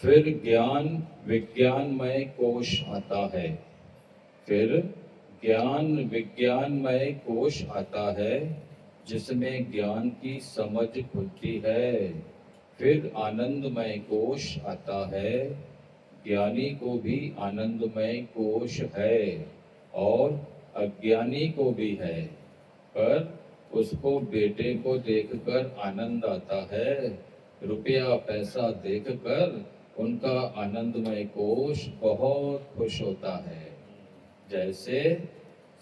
फिर ज्ञान विज्ञानमय कोश आता है। फिर ज्ञान विज्ञानमय कोश आता है, जिसमें ज्ञान की समझ खुलती है। फिर आनंदमय कोश आता है। ज्ञानी को भी आनंदमय कोश है और अज्ञानी को भी है, पर उसको बेटे को देखकर आनंद आता है, रुपया पैसा देखकर उनका आनंदमय कोश बहुत खुश होता है। जैसे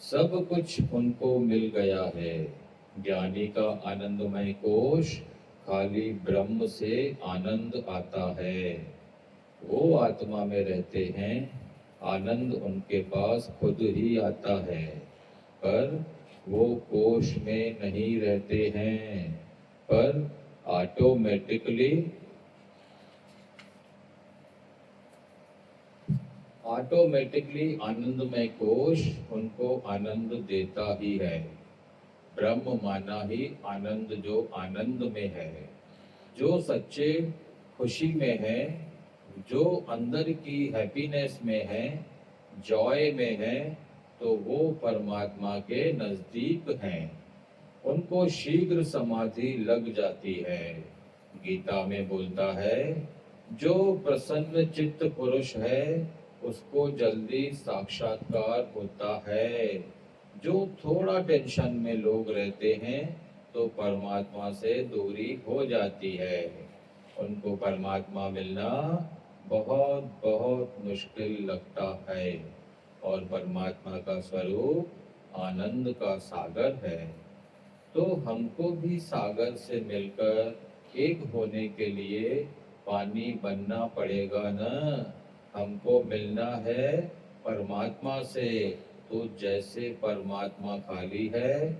सब कुछ उनको मिल गया है। ज्ञानी का आनंदमय कोश खाली ब्रह्म से आनंद आता है। वो आत्मा में रहते हैं, आनंद उनके पास खुद ही आता है, पर वो कोश में नहीं रहते हैं, पर ऑटोमेटिकली आनंदमय कोश उनको आनंद देता ही है। ब्रह्म माना ही आनंद, जो आनंद में है, जो सच्चे खुशी में है, जो अंदर की हैप्पीनेस में है, जॉय में है, तो वो परमात्मा के नजदीक हैं। उनको शीघ्र समाधि लग जाती है। गीता में बोलता है, जो प्रसन्न चित्त पुरुष है उसको जल्दी साक्षात्कार होता है। जो थोड़ा टेंशन में लोग रहते हैं तो परमात्मा से दूरी हो जाती है। उनको परमात्मा मिलना बहुत बहुत मुश्किल लगता है, और परमात्मा का स्वरूप आनंद का सागर है। तो हमको भी सागर से मिलकर एक होने के लिए पानी बनना पड़ेगा ना। हमको मिलना है परमात्मा से, तो जैसे परमात्मा खाली है,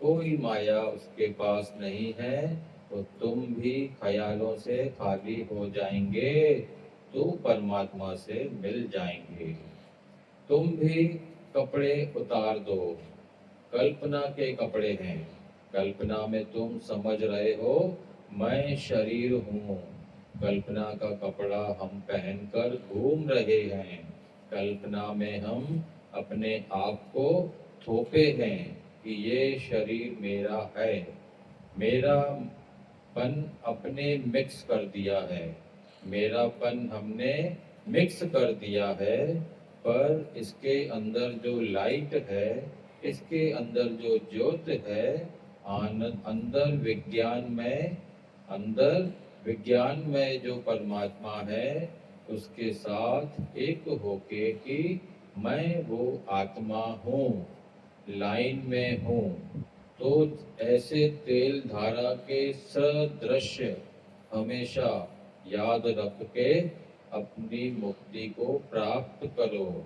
कोई माया उसके पास नहीं है, तो तुम भी ख्यालों से खाली हो जाएंगे, तो परमात्मा से मिल जाएंगे। तुम भी कपड़े उतार दो, कल्पना के कपड़े हैं। कल्पना में तुम समझ रहे हो मैं शरीर हूँ। कल्पना का कपड़ा हम पहनकर घूम रहे हैं। कल्पना में हम अपने आप को थोपे हैं कि ये शरीर मेरा है। मेरा पन अपने मिक्स कर दिया है। मेरापन हमने मिक्स कर दिया है, पर इसके अंदर जो लाइट है, इसके अंदर जो ज्योत है, अंदर विज्ञान में जो परमात्मा है, उसके साथ एक होके कि मैं वो आत्मा हूँ, लाइन में हूँ। तो ऐसे तेल धारा के सदृश्य हमेशा याद रख के अपनी मुक्ति को प्राप्त करो।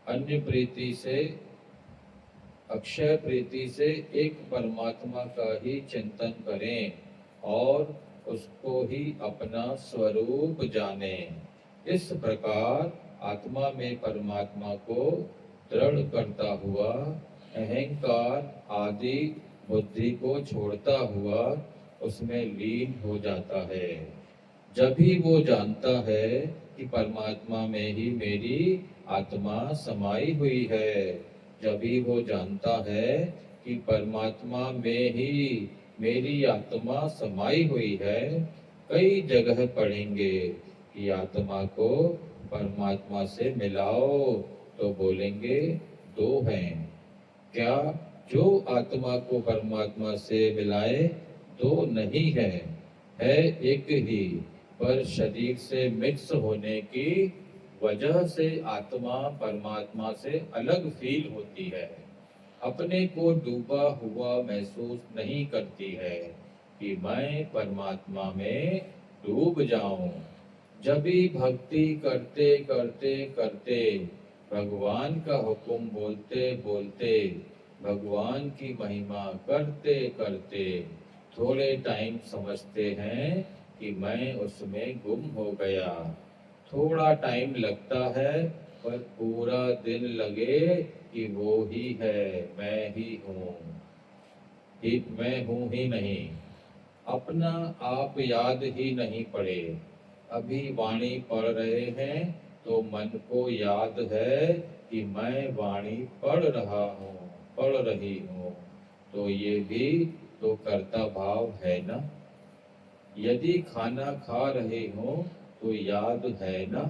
अन्य प्रीति से, अक्षय प्रीति से एक परमात्मा का ही चिंतन करें और उसको ही अपना स्वरूप जाने। इस प्रकार आत्मा में परमात्मा को दृढ़ करता हुआ अहंकार आदि बुद्धि को छोड़ता हुआ उसमें लीन हो जाता है। जब ही वो जानता है कि परमात्मा में ही मेरी आत्मा समाई हुई है, जब ही वो जानता है कि परमात्मा में ही मेरी आत्मा समाई हुई है। कई जगह पढ़ेंगे कि आत्मा को परमात्मा से मिलाओ, तो बोलेंगे दो हैं। क्या जो आत्मा को परमात्मा से मिलाए दो नहीं है एक ही, पर शरीर से मिक्स होने की वजह से आत्मा परमात्मा से अलग फील होती है। अपने को डूबा हुआ महसूस नहीं करती है कि मैं परमात्मा में डूब जाऊं। जब भी भक्ति करते करते करते, भगवान का हुक्म बोलते बोलते, भगवान की महिमा करते करते थोड़े टाइम समझते हैं कि मैं उसमें गुम हो गया। थोड़ा टाइम लगता है, पर पूरा दिन लगे कि वो ही है, मैं ही हूँ, मैं हूँ ही नहीं। अपना आप याद ही नहीं पड़े, अभी वाणी पढ़ रहे हैं तो मन को याद है कि मैं वाणी पढ़ रहा हूँ, पढ़ रही हूँ, तो ये भी तो कर्ता भाव है ना। यदि खाना खा रहे हो तो याद है ना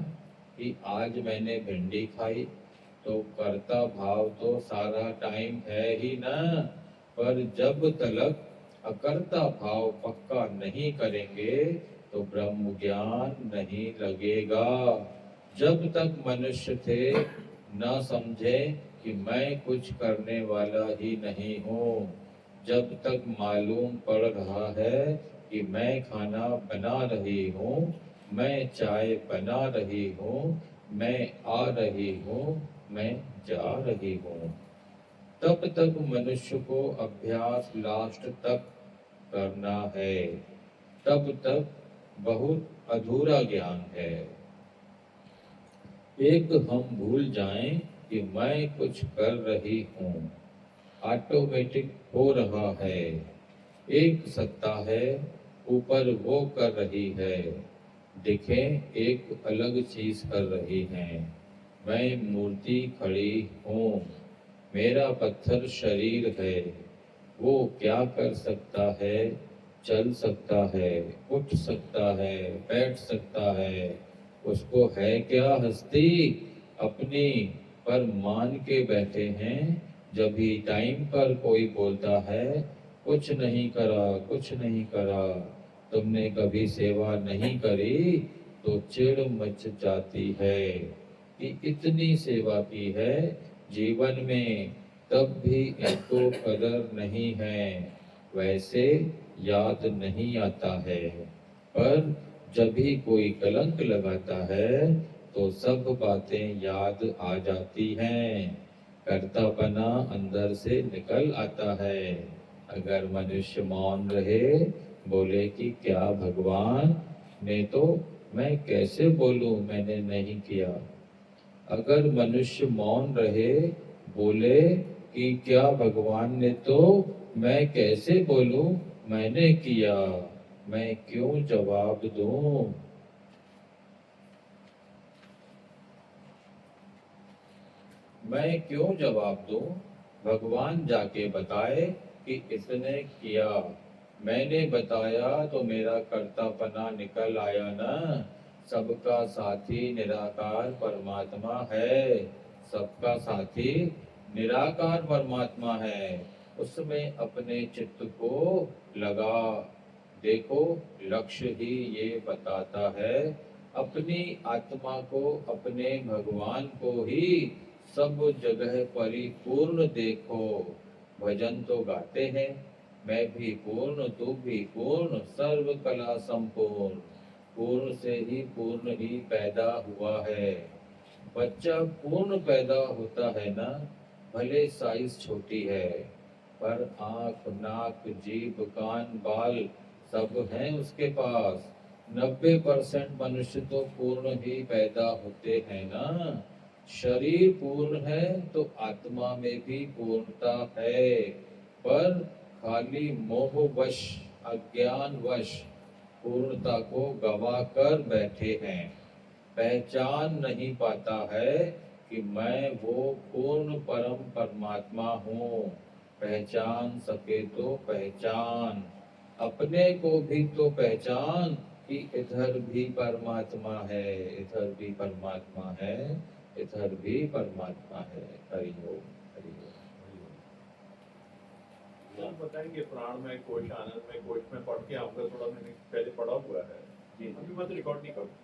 कि आज मैंने भिंडी खाई, तो कर्ता भाव तो सारा टाइम है ही ना। पर जब तलक अकर्ता भाव पक्का नहीं करेंगे तो ब्रह्म ज्ञान नहीं लगेगा। जब तक मनुष्य थे न समझे कि मैं कुछ करने वाला ही नहीं हूँ, जब तक मालूम पड़ रहा है कि मैं खाना बना रही हूँ, मैं चाय बना रही हूँ, मैं आ रही हूँ, मैं जा रही हूँ, तब तक मनुष्य को अभ्यास लास्ट तक करना है। तब तक बहुत अधूरा ज्ञान है। एक हम भूल जाएं कि मैं कुछ कर रही हूँ, ऑटोमेटिक हो रहा है। एक सत्ता है, ऊपर वो कर रही है, दिखें एक अलग चीज कर रही है। मैं मूर्ति खड़ी हूँ, मेरा पत्थर शरीर है, वो क्या कर सकता है, चल सकता है, उठ सकता है, बैठ सकता है, उसको है क्या हस्ती अपनी, पर मान के बैठे हैं। जब भी टाइम पर कोई बोलता है कुछ नहीं करा, कुछ नहीं करा, तुमने कभी सेवा नहीं करी, तो चिढ़ मच जाती है कि इतनी सेवा की है जीवन में, तब भी इनको कदर नहीं है। वैसे याद नहीं आता है, पर जब भी कोई कलंक लगाता है तो सब बातें याद आ जाती हैं। कर्तापना अंदर से निकल आता है। अगर मनुष्य मौन रहे, बोले कि क्या भगवान ने तो, मैं कैसे बोलूं मैंने नहीं किया। अगर मनुष्य मौन रहे, बोले कि क्या भगवान ने तो, मैं कैसे बोलूं मैंने किया, मैं क्यों जवाब दूं। मैं क्यों जवाब दूं, भगवान जाके बताए कि इसने किया, मैंने बताया तो मेरा कर्तापना निकल आया ना। सबका साथी निराकार परमात्मा है, सबका साथी निराकार परमात्मा है, उसमें अपने चित्त को लगा। देखो लक्ष्य ही ये बताता है, अपनी आत्मा को, अपने भगवान को ही सब जगह परिपूर्ण देखो। भजन तो गाते हैं, मैं भी पूर्ण तू भी पूर्ण, सर्व कला संपूर्ण, पूर्ण से ही पूर्ण ही पैदा हुआ है। बच्चा पूर्ण पैदा होता है ना, भले साइज छोटी है, पर आंख नाक जीभ कान बाल सब हैं उसके पास। 90% मनुष्य तो पूर्ण ही पैदा होते हैं ना। शरीर पूर्ण है तो आत्मा में भी पूर्णता है, पर खाली मोहवश अज्ञानवश पूर्णता को गवा कर बैठे हैं। पहचान नहीं पाता है कि मैं वो पूर्ण परम परमात्मा हूँ। पहचान सके तो पहचान, अपने को भी तो पहचान कि इधर भी परमात्मा है, इधर भी परमात्मा है, इधर भी परमात्मा है। हरि ओम, हरि ओम, हरि ओम। आप बताएंगे प्राण में कोश, आनंद में कोश में पढ़ के आपका थोड़ा मैंने पहले पढ़ा हुआ है, जी अभी मैं तो रिकॉर्ड नहीं करूँ।